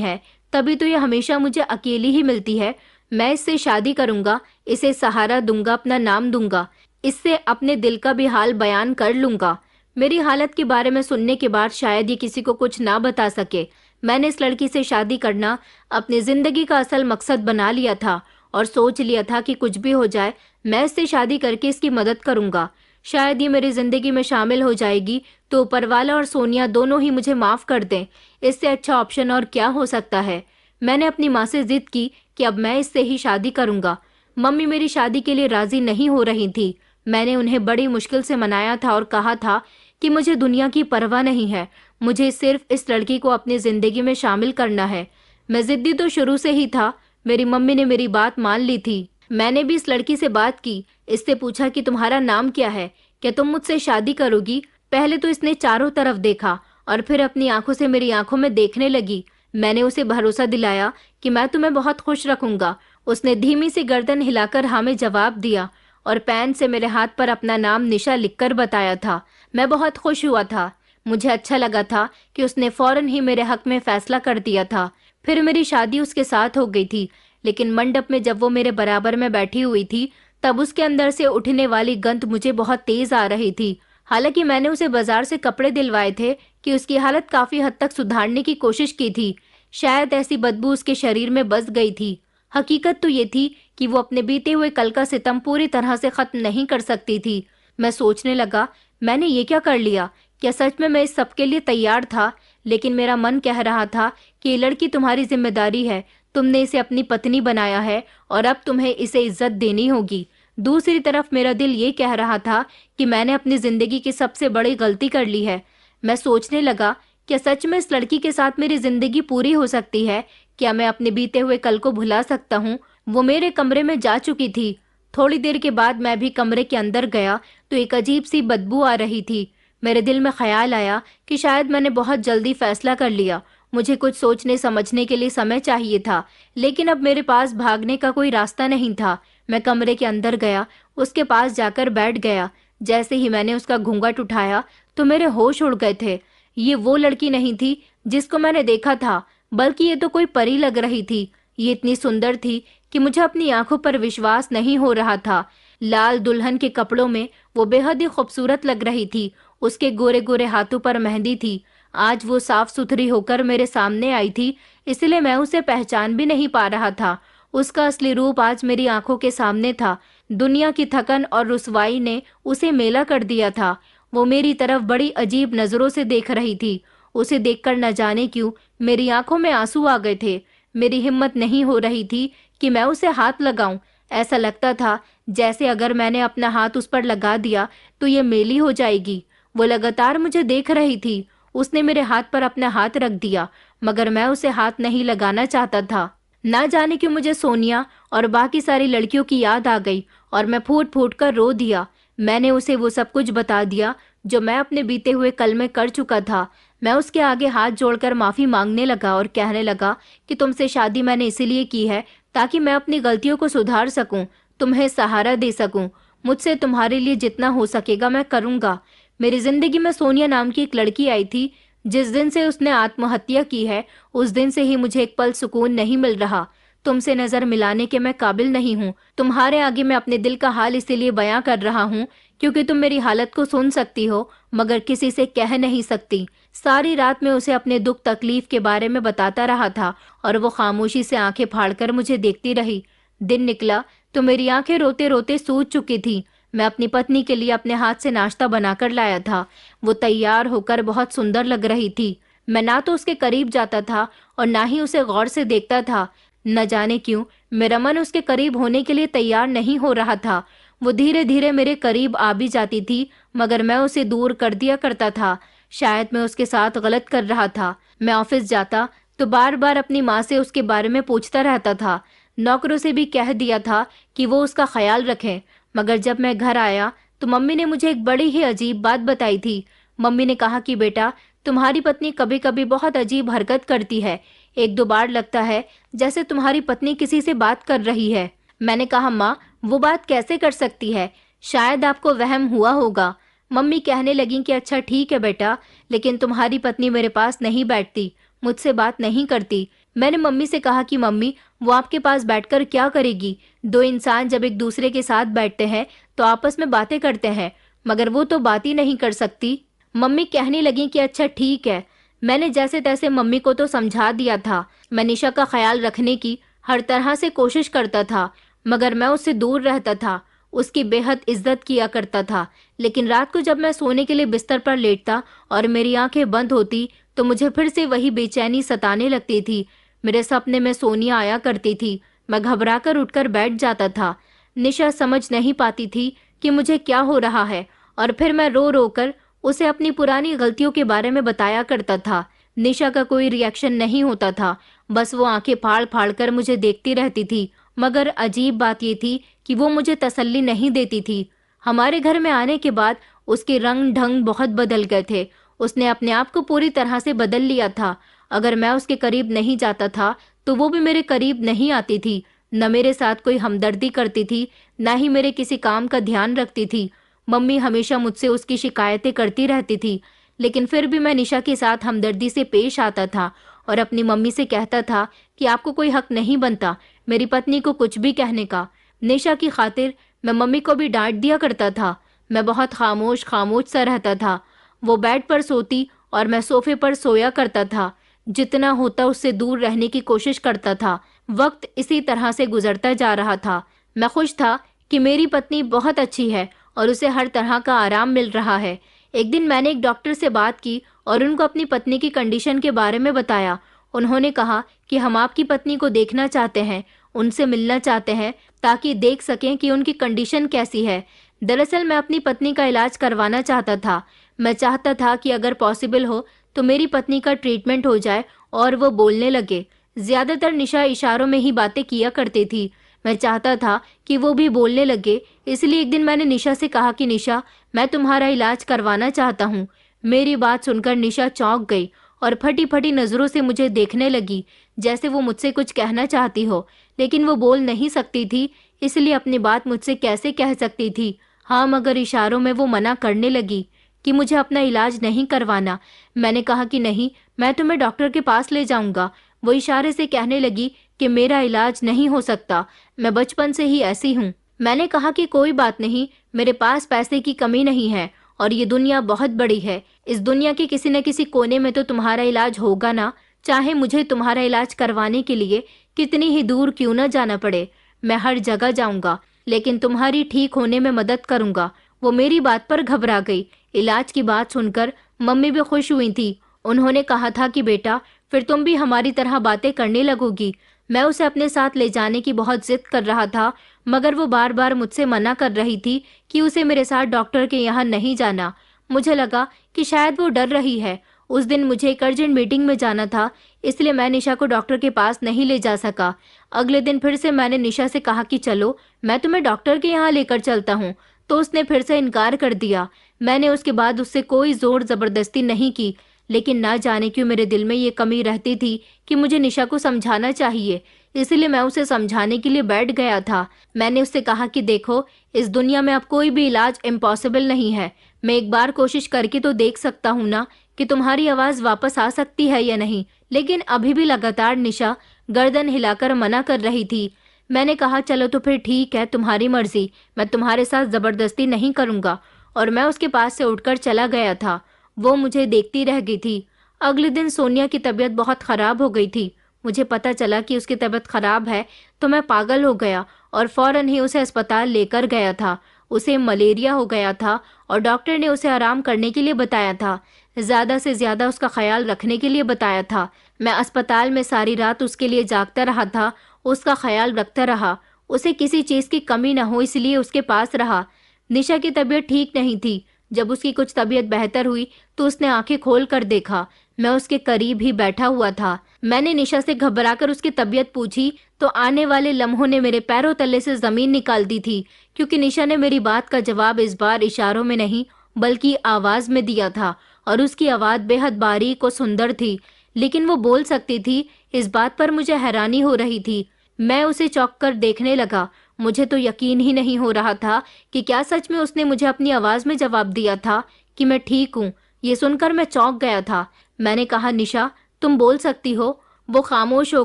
S1: है, तभी तो ये हमेशा मुझे अकेली ही मिलती है। मैं इससे शादी करूंगा, इसे सहारा दूंगा, अपना नाम दूंगा, इससे अपने दिल का भी हाल बयान कर लूंगा। मेरी हालत के बारे में सुनने के बाद शायद ये किसी को कुछ ना बता सके। मैंने इस लड़की से शादी करना अपनी जिंदगी का असल मकसद बना लिया था और सोच लिया था कि कुछ भी हो जाए मैं इससे शादी करके इसकी मदद करूंगा। शायद ये मेरी जिंदगी में शामिल हो जाएगी तो ऊपर वाला और सोनिया दोनों ही मुझे माफ कर दें। इससे अच्छा ऑप्शन और क्या हो सकता है। मैंने अपनी माँ से जिद की कि अब मैं इससे ही शादी करूंगा। मम्मी मेरी शादी के लिए राजी नहीं हो रही थी। मैंने उन्हें बड़ी मुश्किल से मनाया था और कहा था कि मुझे दुनिया की परवाह नहीं है, मुझे सिर्फ इस लड़की को अपनी जिंदगी में शामिल करना है। मैं जिद्दी तो शुरू से ही था। मेरी मम्मी ने मेरी बात मान ली थी। मैंने भी इस लड़की से बात की, इससे पूछा कि तुम्हारा नाम क्या है, क्या तुम मुझसे शादी करोगी। पहले तो इसने चारों तरफ देखा और फिर अपनी आंखों से मेरी आंखों में देखने लगी। मैंने उसे भरोसा दिलाया कि मैं तुम्हें बहुत खुश रखूंगा। उसने धीमी सी गर्दन हिलाकर हाँ में जवाब दिया और पेन से मेरे हाथ पर अपना नाम निशा लिखकर बताया था। मैं बहुत खुश हुआ था। मुझे अच्छा लगा था कि उसने फौरन ही मेरे हक में फैसला कर दिया था। फिर मेरी शादी उसके साथ हो गई थी, लेकिन मंडप में जब वो मेरे बराबर में बैठी हुई थी तब उसके अंदर से उठने वाली गंध मुझे बहुत तेज आ रही थी। हालांकि मैंने उसे बाजार से कपड़े दिलवाए थे कि उसकी हालत काफी हद तक सुधारने की कोशिश की थी। शायद ऐसी बदबू उसके शरीर में बस गई थी। हकीकत तो ये थी कि वो अपने बीते हुए कल का सितम पूरी तरह से खत्म नहीं कर सकती थी। मैं सोचने लगा, मैंने ये क्या कर लिया। क्या सच में मैं इस सब के लिए तैयार था। लेकिन मेरा मन कह रहा था कि ये लड़की तुम्हारी जिम्मेदारी है, तुमने इसे अपनी पत्नी बनाया है और अब तुम्हें इसे इज्जत देनी होगी। दूसरी तरफ मेरा दिल ये कह रहा था कि मैंने अपनी जिंदगी की सबसे बड़ी गलती कर ली है। मैं सोचने लगा, क्या सच में इस लड़की के साथ मेरी जिंदगी पूरी हो सकती है। क्या मैं अपने बीते हुए कल को भुला सकता हूँ। वो मेरे कमरे में जा चुकी थी। थोड़ी देर के बाद मैं भी कमरे के अंदर गया तो एक अजीब सी बदबू आ रही थी। मेरे दिल में ख्याल आया कि शायद मैंने बहुत जल्दी फैसला कर लिया। मुझे कुछ सोचने समझने के लिए समय चाहिए था, लेकिन अब मेरे पास भागने का कोई रास्ता नहीं था। मैं कमरे के अंदर गया, उसके पास जाकर बैठ गया। जैसे ही मैंने उसका घूंघट उठाया तो मेरे होश उड़ गए थे। ये वो लड़की नहीं थी जिसको मैंने देखा था, बल्कि ये तो कोई परी लग रही थी। ये इतनी सुंदर थी कि मुझे अपनी आंखों पर विश्वास नहीं हो रहा था। लाल दुल्हन के कपड़ों में वो बेहद ही खूबसूरत लग रही थी। उसके गोरे गोरे हाथों पर मेहंदी थी। आज वो साफ सुथरी होकर मेरे सामने आई थी, इसलिए मैं उसे पहचान भी नहीं पा रहा था। उसका असली रूप आज मेरी आंखों के सामने था। दुनिया की थकन और रुसवाई ने उसे मेला कर दिया था। वो मेरी तरफ बड़ी अजीब नजरों से देख रही थी। उसे देखकर न जाने क्यों मेरी आंखों में आंसू आ गए थे। मेरी हिम्मत नहीं हो रही थी कि मैं उसे हाथ लगाऊं। ऐसा लगता था जैसे अगर मैंने अपना हाथ उस पर लगा दिया तो ये मेली हो जाएगी। वो लगातार मुझे देख रही थी। उसने मेरे हाथ पर अपना हाथ रख दिया, मगर मैं उसे हाथ नहीं लगाना चाहता था। ना जाने क्यों मुझे सोनिया और बाकी सारी लड़कियों की याद आ गई और मैं फूट फूट कर रो दिया। मैंने उसे वो सब कुछ बता दिया जो मैं अपने बीते हुए कल में कर चुका था। मैं उसके आगे हाथ जोड़कर माफी मांगने लगा और कहने लगा कि तुमसे शादी मैंने इसीलिए की है ताकि मैं अपनी गलतियों को सुधार सकूं, तुम्हें सहारा दे सकूं। मुझसे तुम्हारे लिए जितना हो सकेगा मैं करूंगा। मेरी जिंदगी में सोनिया नाम की एक लड़की आई थी। जिस दिन से उसने आत्महत्या की है उस दिन से ही मुझे एक पल सुकून नहीं मिल रहा। तुमसे नजर मिलाने के मैं काबिल नहीं हूँ। तुम्हारे आगे मैं अपने दिल का हाल इसीलिए बयां कर रहा हूँ क्योंकि तुम मेरी हालत को सुन सकती हो मगर किसी से कह नहीं सकती। सारी रात मैं उसे अपने दुख तकलीफ के बारे में बताता रहा था और वो खामोशी से आंखें फाड़कर मुझे देखती रही। दिन निकला तो मेरी आंखें रोते रोते सूज चुकी थी। मैं अपनी पत्नी के लिए अपने हाथ से नाश्ता बनाकर लाया था। वो तैयार होकर बहुत सुंदर लग रही थी। मैं ना तो उसके करीब जाता था और ना ही उसे गौर से देखता था। न जाने क्यों मेरा मन उसके करीब होने के लिए तैयार नहीं हो रहा था। वो धीरे धीरे मेरे करीब आ भी जाती थी मगर मैं उसे दूर कर दिया करता था। शायद मैं उसके साथ गलत कर रहा था। मैं ऑफिस जाता तो बार बार अपनी माँ से उसके बारे में पूछता रहता था। नौकरों से भी कह दिया था कि वो उसका ख्याल रखें, मगर जब मैं घर आया तो मम्मी ने मुझे एक बड़ी ही अजीब बात बताई थी। मम्मी ने कहा कि बेटा, तुम्हारी पत्नी कभी कभी बहुत अजीब हरकत करती है। एक दो बार लगता है जैसे तुम्हारी पत्नी किसी से बात कर रही है। मैंने कहा माँ, वो बात कैसे कर सकती है, शायद आपको वहम हुआ होगा। मम्मी कहने लगी कि अच्छा ठीक है बेटा, लेकिन तुम्हारी पत्नी मेरे पास नहीं बैठती, मुझसे बात नहीं करती। मैंने मम्मी से कहा कि मम्मी, वो आपके पास बैठकर क्या करेगी? दो इंसान जब एक दूसरे के साथ बैठते हैं तो आपस में बातें करते हैं, मगर वो तो बात ही नहीं कर सकती। मम्मी कहने लगी कि अच्छा ठीक है। मैंने जैसे तैसे मम्मी को तो समझा दिया था। मैं निशा का ख्याल रखने की हर तरह से कोशिश करता था, मगर मैं उससे दूर रहता था, उसकी बेहद इज्जत किया करता था। लेकिन रात को जब मैं सोने के लिए बिस्तर पर लेटता और मेरी आंखें बंद होती तो मुझे फिर से वही बेचैनी सताने लगती थी। मेरे सपने में सोनिया आया करती थी। मैं घबराकर उठकर बैठ जाता था। निशा समझ नहीं पाती थी कि मुझे क्या हो रहा है, और फिर मैं रो रो कर उसे अपनी पुरानी गलतियों के बारे में बताया करता था। निशा का कोई रिएक्शन नहीं होता था, बस वो आंखें फाड़ फाड़ कर मुझे देखती रहती थी। मगर अजीब बात ये थी कि वो मुझे तसल्ली नहीं देती थी। हमारे घर में आने के बाद उसके रंग ढंग बहुत बदल गए थे। उसने अपने आप को पूरी तरह से बदल लिया था। अगर मैं उसके करीब नहीं जाता था तो वो भी मेरे करीब नहीं आती थी। न मेरे साथ कोई हमदर्दी करती थी, न ही मेरे किसी काम का ध्यान रखती थी। मम्मी हमेशा मुझसे उसकी शिकायतें करती रहती थी, लेकिन फिर भी मैं निशा के साथ हमदर्दी से पेश आता था और अपनी मम्मी से कहता था कि आपको कोई हक नहीं बनता मेरी पत्नी को कुछ भी कहने का। निशा की खातिर मैं मम्मी को भी डांट दिया करता था। मैं बहुत खामोश खामोश सा रहता था। वो बेड पर सोती और मैं सोफे पर सोया करता था। जितना होता उससे दूर रहने की कोशिश करता था। वक्त इसी तरह से गुजरता जा रहा था। मैं खुश था कि मेरी पत्नी बहुत अच्छी है और उसे हर तरह का आराम मिल रहा है। एक दिन मैंने एक डॉक्टर से बात की और उनको अपनी पत्नी की कंडीशन के बारे में बताया। उन्होंने कहा कि हम आपकी पत्नी को देखना चाहते हैं, उनसे मिलना चाहते हैं ताकि देख सकें कि उनकी कंडीशन कैसी है। दरअसल मैं अपनी पत्नी का इलाज करवाना चाहता था। मैं चाहता था कि अगर पॉसिबल हो तो मेरी पत्नी का ट्रीटमेंट हो जाए और वो बोलने लगे। ज्यादातर निशा इशारों में ही बातें किया करती थी। मैं चाहता था कि वो भी बोलने लगे। इसलिए एक दिन मैंने निशा से कहा कि निशा, मैं तुम्हारा इलाज करवाना चाहता हूँ। मेरी बात सुनकर निशा चौंक गई और फटी फटी नजरों से मुझे देखने लगी, जैसे वो मुझसे कुछ कहना चाहती हो, लेकिन वो बोल नहीं सकती थी। इसलिए अपनी बात मुझसे कैसे कह सकती थी। हाँ, मगर इशारों में वो मना करने लगी कि मुझे अपना इलाज नहीं करवाना। मैंने कहा कि नहीं, मैं तुम्हें डॉक्टर के पास ले जाऊंगा। वो इशारे से कहने लगी कि मेरा इलाज नहीं हो सकता, मैं बचपन से ही ऐसी हूँ। मैंने कहा कि कोई बात नहीं, मेरे पास पैसे की कमी नहीं है और ये दुनिया बहुत बड़ी है। इस दुनिया के किसी न किसी कोने में तो तुम्हारा इलाज होगा ना, चाहे मुझे तुम्हारा इलाज करवाने के लिए कितनी ही दूर क्यों न जाना पड़े। मैं हर जगह जाऊंगा, लेकिन तुम्हारी ठीक होने में मदद करूंगा। वो मेरी बात पर घबरा गई। इलाज की बात सुनकर मम्मी भी खुश हुई थी। उन्होंने कहा था कि बेटा, फिर तुम भी हमारी तरह बातें करने लगोगी। मैं उसे अपने साथ ले जाने की बहुत जिद कर रहा था, मगर वो बार बार मुझसे मना कर रही थी कि उसे मेरे साथ डॉक्टर के यहाँ नहीं जाना। मुझे लगा कि शायद वो डर रही है। उस दिन मुझे एक अर्जेंट मीटिंग में जाना था, इसलिए मैं निशा को डॉक्टर के पास नहीं ले जा सका। अगले दिन फिर से मैंने निशा से कहा कि चलो, मैं तुम्हें डॉक्टर के यहाँ लेकर चलता हूँ, तो उसने फिर से इनकार कर दिया। मैंने उसके बाद उससे कोई जोर जबरदस्ती नहीं की, लेकिन ना जाने क्यों मेरे दिल में ये कमी रहती थी कि मुझे निशा को समझाना चाहिए। इसलिए मैं उसे समझाने के लिए बैठ गया था। मैंने उससे कहा कि देखो, इस दुनिया में अब कोई भी इलाज इम्पॉसिबल नहीं है। मैं एक बार कोशिश करके तो देख सकता हूँ ना कि तुम्हारी आवाज वापस आ सकती है या नहीं। लेकिन अभी भी लगातार निशा गर्दन हिलाकर मना कर रही थी। मैंने कहा चलो तो फिर ठीक है, तुम्हारी मर्जी, मैं तुम्हारे साथ जबरदस्ती नहीं करूंगा। और मैं उसके पास से उठकर चला गया था। वो मुझे देखती रह गई थी। अगले दिन सोनिया की तबीयत बहुत खराब हो गई थी। मुझे पता चला कि उसकी तबीयत खराब है तो मैं पागल हो गया और फौरन ही उसे अस्पताल लेकर गया था। उसे मलेरिया हो गया था और डॉक्टर ने उसे आराम करने के लिए बताया था, ज्यादा से ज्यादा उसका ख्याल रखने के लिए बताया था। मैं अस्पताल में सारी रात उसके लिए जागता रहा था, उसका ख्याल रखता रहा, उसे किसी चीज की कमी न हो इसलिए उसके पास रहा। निशा की तबीयत ठीक नहीं थी। जब उसकी कुछ तबीयत बेहतर हुई तो उसने आंखें खोल कर देखा। मैं उसके करीब ही बैठा हुआ था। मैंने निशा से घबराकर उसकी तबीयत पूछी तो आने वाले लम्हों ने मेरे पैरों तले से जमीन निकाल दी थी, क्योंकि निशा ने मेरी बात का जवाब इस बार इशारों में नहीं बल्कि आवाज में दिया था। और उसकी आवाज बेहद बारीक और सुंदर थी, लेकिन वो बोल सकती थी, इस बात पर मुझे हैरानी हो रही थी। मैं उसे चौंक कर देखने लगा। मुझे तो यकीन ही नहीं हो रहा था कि क्या सच में उसने मुझे अपनी आवाज में जवाब दिया था कि मैं ठीक हूँ। ये सुनकर मैं चौंक गया था। मैंने कहा, निशा, तुम बोल सकती हो। वो खामोश हो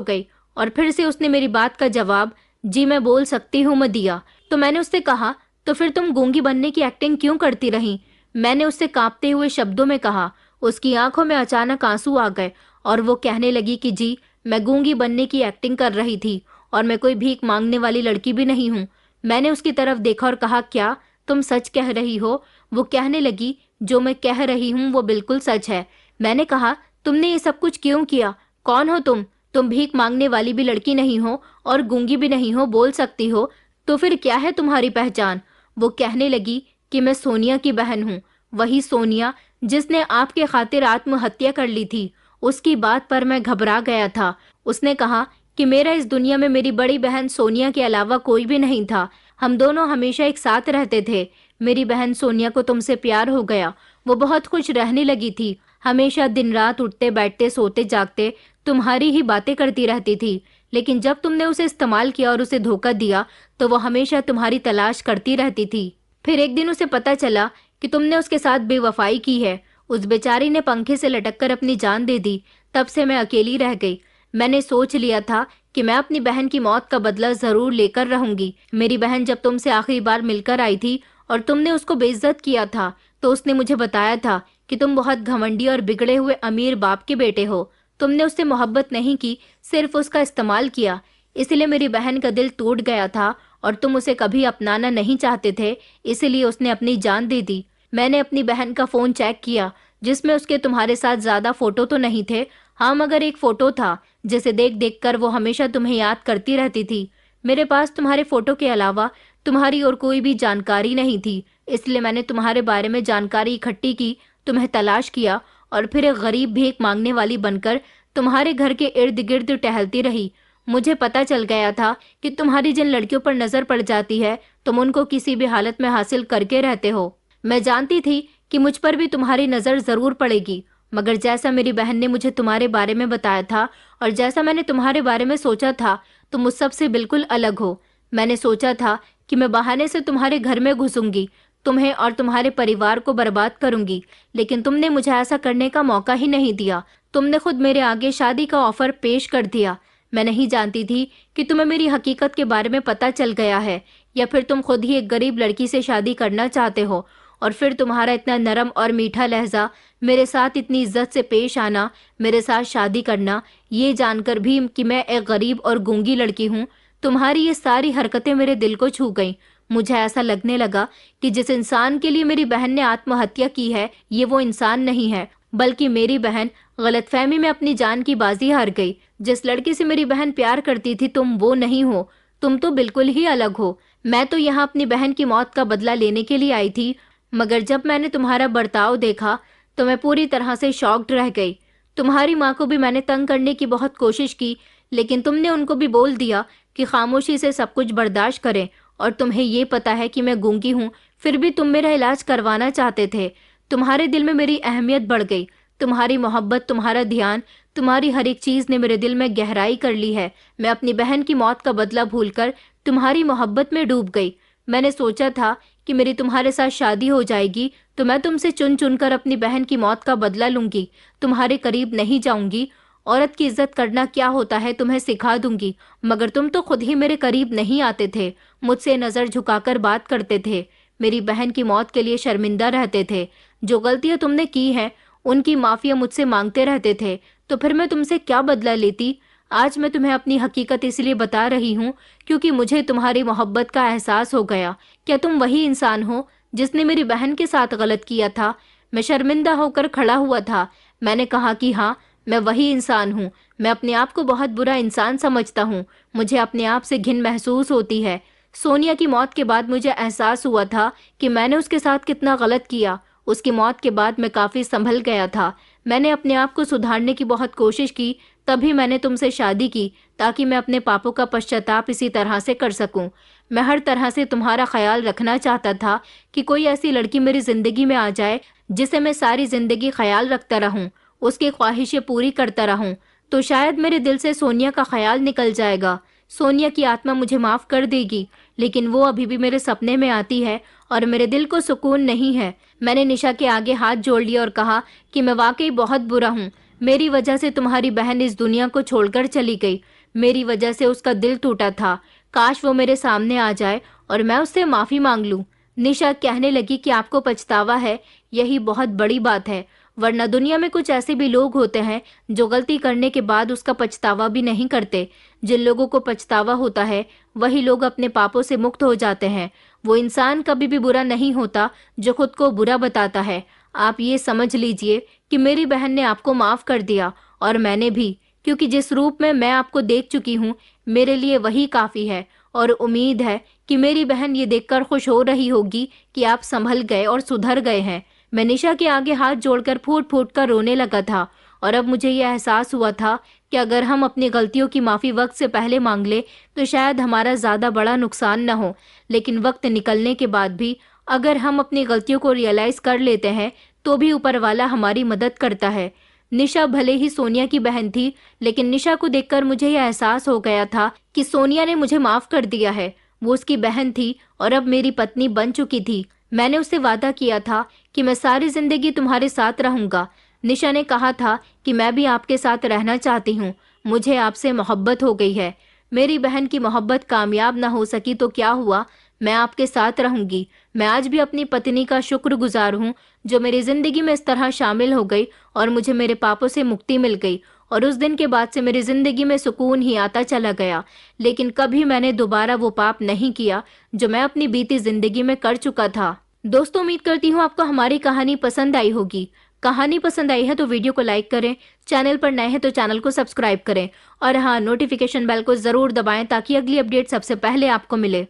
S1: गई और फिर से उसने मेरी बात का जवाब, जी मैं बोल सकती हूँ, में दिया। तो मैंने उससे कहा, तो फिर तुम गूंगी बनने की एक्टिंग क्यों करती रही? मैंने उससे कांपते हुए शब्दों में कहा। उसकी आंखों में अचानक आंसू आ गए और वो कहने लगी कि जी, मैं गूंगी बनने की एक्टिंग कर रही थी और मैं कोई भीख मांगने वाली लड़की भी नहीं हूँ। मैंने उसकी तरफ देखा और कहा, क्या तुम सच कह रही हो? वो कहने लगी, जो मैं कह रही हूँ वो बिल्कुल सच है। मैंने कहा, तुमने ये सब कुछ क्यों किया? कौन हो तुम? तुम भीख मांगने वाली भी लड़की नहीं हो और गूंगी भी नहीं हो, बोल सकती हो। तो फिर क्या है तुम्हारी पहचान? वो कहने लगी कि मैं सोनिया की बहन हूँ, वही सोनिया जिसने आपके खातिर आत्महत्या कर ली थी। उसकी बात पर मैं घबरा गया था। उसने कहा कि मेरा इस दुनिया में मेरी बड़ी बहन सोनिया के अलावा कोई भी नहीं था। हम दोनों हमेशा एक साथ रहते थे। मेरी बहन सोनिया को तुमसे प्यार हो गया। वो बहुत खुश रहने लगी थी। हमेशा दिन रात उठते बैठते सोते जागते तुम्हारी ही बातें करती रहती थी। लेकिन जब तुमने उसे इस्तेमाल किया और उसे धोखा दिया तो वो हमेशा तुम्हारी तलाश करती रहती थी। फिर एक दिन उसे पता चला कि तुमने उसके साथ बेवफाई की है। उस बेचारी ने पंखे से लटककर अपनी जान दे दी। तब से मैं अकेली रह गई। मैंने सोच लिया था कि मैं अपनी बहन की मौत का बदला जरूर लेकर रहूंगी। मेरी बहन जब तुमसे आखिरी बार मिलकर आई थी और तुमने उसको बेइज्जत किया था तो उसने मुझे बताया था कि तुम बहुत घमंडी और बिगड़े हुए अमीर बाप के बेटे हो। तुमने उससे मोहब्बत नहीं की, सिर्फ उसका इस्तेमाल किया। इसलिए मेरी बहन का दिल टूट गया था और तुम उसे कभी अपनाना नहीं चाहते थे, इसलिए उसने अपनी जान दे दी। मैंने अपनी बहन का फोन चेक किया जिसमें उसके तुम्हारे साथ ज्यादा फोटो तो नहीं थे। हाँ, मगर एक फोटो था जिसे देख देख कर वो हमेशा तुम्हें याद करती रहती थी। मेरे पास तुम्हारे फोटो के अलावा तुम्हारी और कोई भी जानकारी नहीं थी, इसलिए मैंने तुम्हारे बारे में जानकारी इकट्ठी की, तुम्हें तलाश किया और फिर एक गरीब भीख मांगने वाली बनकर तुम्हारे घर के इर्द गिर्द टहलती रही। मुझे पता चल गया था कि तुम्हारी जिन लड़कियों पर नजर पड़ जाती है तुम उनको किसी भी हालत में हासिल करके रहते हो। मैं जानती थी कि मुझ पर भी तुम्हारी नजर जरूर पड़ेगी, मगर जैसा मेरी बहन ने मुझे तुम्हारे बारे में बताया था और जैसा मैंने तुम्हारे बारे में सोचा था तुम उस सब से बिल्कुल अलग हो। मैंने सोचा था कि मैं बहाने से तुम्हारे घर में घुसूंगी, तुम्हें और तुम्हारे परिवार को बर्बाद करूंगी, लेकिन तुमने मुझे ऐसा करने का मौका ही नहीं दिया। तुमने खुद मेरे आगे शादी का ऑफर पेश कर दिया। मैं नहीं जानती थी कि तुम्हें मेरी हकीकत के बारे में पता चल गया है या फिर तुम खुद ही एक गरीब लड़की से शादी करना चाहते हो और फिर तुम्हारा इतना नरम और मीठा लहजा, मेरे साथ इतनी इज्जत से पेश आना, मेरे साथ शादी करना, ये जानकर भी कि मैं एक गरीब और गूंगी लड़की हूँ। तुम्हारी ये सारी हरकतें मेरे दिल को छू गईं। मुझे ऐसा लगने लगा कि जिस इंसान के लिए मेरी बहन ने आत्महत्या की है ये वो इंसान नहीं है, बल्कि मेरी बहन गलतफहमी में अपनी जान की बाजी हार गई। जिस लड़की से मेरी बहन प्यार करती थी तुम वो नहीं हो, तुम तो बिल्कुल ही अलग हो। मैं तो यहाँ अपनी बहन की मौत का बदला लेने के लिए आई थी, मगर जब मैंने तुम्हारा बर्ताव देखा तो मैं पूरी तरह से शॉक्ड रह गई। तुम्हारी माँ को भी मैंने तंग करने की बहुत कोशिश की, लेकिन तुमने उनको भी बोल दिया कि खामोशी से सब कुछ बर्दाश्त करें, और तुम्हें ये पता है कि मैं गूंगी हूँ, फिर भी तुम मेरा इलाज करवाना चाहते थे। तुम्हारे दिल में मेरी अहमियत बढ़ गई। तुम्हारी मोहब्बत, तुम्हारा ध्यान, तुम्हारी हर एक चीज ने मेरे दिल में गहराई कर ली है। मैं अपनी बहन की मौत का बदला भूलकर तुम्हारी मोहब्बत में डूब गई। मैंने सोचा था कि मेरी तुम्हारे साथ शादी हो जाएगी तो मैं तुमसे चुन चुनकर अपनी बहन की मौत का बदला लूंगी, तुम्हारे करीब नहीं जाऊंगी, औरत की इज्जत करना क्या होता है तुम्हें सिखा दूंगी। मगर तुम तो खुद ही मेरे करीब नहीं आते थे, मुझसे नजर झुकाकर बात करते थे, मेरी बहन की मौत के लिए शर्मिंदा रहते थे। जो गलतियां तुमने की हैं उनकी माफिया मुझसे मांगते रहते थे, तो फिर मैं तुमसे क्या बदला लेती। आज मैं तुम्हें अपनी हकीकत इसलिए बता रही हूँ क्योंकि मुझे तुम्हारी मोहब्बत का एहसास हो गया। क्या तुम वही इंसान हो जिसने मेरी बहन के साथ गलत किया था? मैं शर्मिंदा होकर खड़ा हुआ था। मैंने कहा कि हाँ, मैं वही इंसान हूँ। मैं अपने आप को बहुत बुरा इंसान समझता हूँ। मुझे अपने आप से घिन महसूस होती है। सोनिया की मौत के बाद मुझे एहसास हुआ था कि मैंने उसके साथ कितना गलत किया। उसकी मौत के बाद मैं काफी संभल गया था। मैंने अपने आप को सुधारने की बहुत कोशिश की, तभी मैंने तुमसे शादी की ताकि मैं अपने पापों का पश्चाताप इसी तरह से कर सकूं। मैं हर तरह से तुम्हारा ख्याल रखना चाहता था कि कोई ऐसी लड़की मेरी जिंदगी में आ जाए जिसे मैं सारी जिंदगी ख्याल रखता रहूं, उसकी ख्वाहिशें पूरी करता रहूं, तो शायद मेरे दिल से सोनिया का ख्याल निकल जाएगा। सोनिया की आत्मा मुझे माफ कर देगी। लेकिन वो अभी भी मेरे सपने में आती है और मेरे दिल को सुकून नहीं है। मैंने निशा के आगे हाथ जोड़ लिया और कहा कि मैं वाकई बहुत बुरा हूँ। मेरी वजह से तुम्हारी बहन इस दुनिया को छोड़कर चली गई। मेरी वजह से उसका दिल टूटा था। काश वो मेरे सामने आ जाए और मैं उससे माफी मांग लूं। निशा कहने लगी कि आपको पछतावा है, यही बहुत बड़ी बात है, वरना दुनिया में कुछ ऐसे भी लोग होते हैं जो गलती करने के बाद उसका पछतावा भी नहीं करते। जिन लोगों को पछतावा होता है वही लोग अपने पापों से मुक्त हो जाते हैं। वो इंसान कभी भी बुरा नहीं होता जो खुद को बुरा बताता है। आप ये समझ लीजिए कि मेरी बहन ने आपको माफ कर दिया और मैंने भी, क्योंकि जिस रूप में मैं आपको देख चुकी हूँ मेरे लिए वही काफी है। और उम्मीद है कि मेरी बहन ये देखकर खुश हो रही होगी कि आप संभल गए और सुधर गए हैं। मैं निशा के आगे हाथ जोड़कर फूट फूट कर रोने लगा था और अब मुझे यह एहसास हुआ था कि अगर हम अपनी गलतियों की माफी वक्त से पहले मांग ले तो शायद हमारा ज्यादा बड़ा नुकसान न हो। लेकिन वक्त निकलने के बाद भी अगर हम अपनी गलतियों को रियलाइज कर लेते हैं तो भी ऊपर वाला हमारी मदद करता है। निशा भले ही सोनिया की बहन थी, लेकिन निशा को देखकर मुझे यह एहसास हो गया था कि सोनिया ने मुझे माफ कर दिया है। वो उसकी बहन थी और अब मेरी पत्नी बन चुकी थी। मैंने उससे वादा किया था कि मैं सारी जिंदगी तुम्हारे साथ रहूंगा। निशा ने कहा था कि मैं भी आपके साथ रहना चाहती हूँ। मुझे आपसे मोहब्बत हो गई है। मेरी बहन की मोहब्बत कामयाब ना हो सकी तो क्या हुआ, मैं आपके साथ रहूंगी। मैं आज भी अपनी पत्नी का शुक्रगुजार हूँ जो मेरी जिंदगी में इस तरह शामिल हो गई और मुझे मेरे पापों से मुक्ति मिल गई। और उस दिन के बाद से मेरी जिंदगी में सुकून ही आता चला गया। लेकिन कभी मैंने दोबारा वो पाप नहीं किया जो मैं अपनी बीती जिंदगी में कर चुका था। दोस्तों, उम्मीद करती हूँ आपको हमारी कहानी पसंद आई होगी। कहानी पसंद आई है तो वीडियो को लाइक करें, चैनल पर नए हैं तो चैनल को सब्सक्राइब करें और हाँ, नोटिफिकेशन बेल को जरूर दबाएं ताकि अगली अपडेट सबसे पहले आपको मिले।